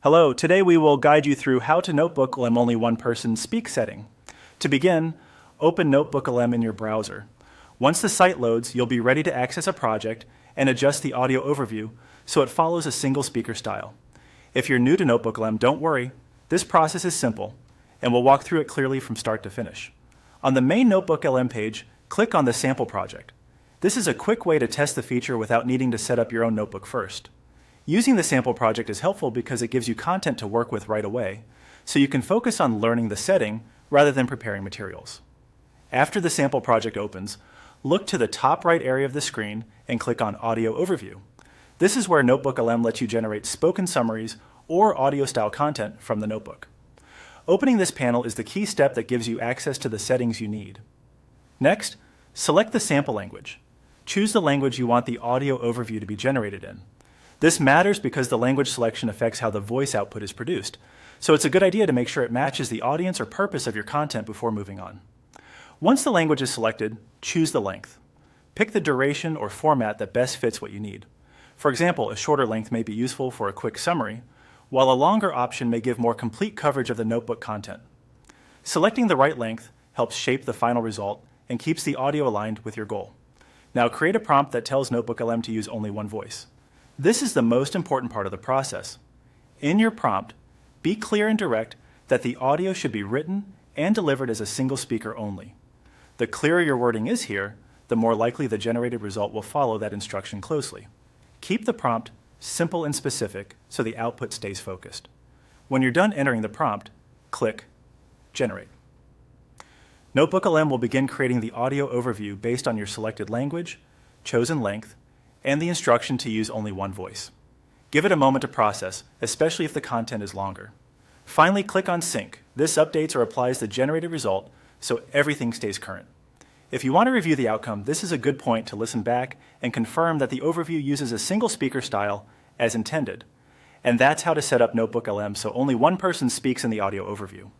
Hello, today we will guide you through how to Notebooklm Only One Person Speak setting. To begin, open Notebooklm in your browser. Once the site loads, you'll be ready to access a project and adjust the audio overview so it follows a single speaker style. If you're new to Notebooklm, don't worry. This process is simple, and we'll walk through it clearly from start to finish. On the main Notebooklm page, click on the sample project. This is a quick way to test the feature without needing to set up your own notebook first. Using the sample project is helpful because it gives you content to work with right away, so you can focus on learning the setting rather than preparing materials. After the sample project opens, look to the top right area of the screen and click on Audio Overview. This is where Notebooklm lets you generate spoken summaries or audio-style content from the notebook. Opening this panel is the key step that gives you access to the settings you need. Next, select the sample language. Choose the language you want the audio overview to be generated in. This matters because the language selection affects how the voice output is produced, so it's a good idea to make sure it matches the audience or purpose of your content before moving on. Once the language is selected, choose the length. Pick the duration or format that best fits what you need. For example, a shorter length may be useful for a quick summary, while a longer option may give more complete coverage of the notebook content. Selecting the right length helps shape the final result and keeps the audio aligned with your goal. Now create a prompt that tells Notebooklm to use only one voice. This is the most important part of the process. In your prompt, be clear and direct that the audio should be written and delivered as a single speaker only. The clearer your wording is here, the more likely the generated result will follow that instruction closely. Keep the prompt simple and specific so the output stays focused. When you're done entering the prompt, click Generate. Notebooklm will begin creating the audio overview based on your selected language, chosen length, and the instruction to use only one voice. Give it a moment to process, especially if the content is longer. Finally, click on Sync. This updates or applies the generated result so everything stays current. If you want to review the outcome, this is a good point to listen back and confirm that the overview uses a single speaker style as intended. And that's how to set up Notebooklm so only one person speaks in the audio overview.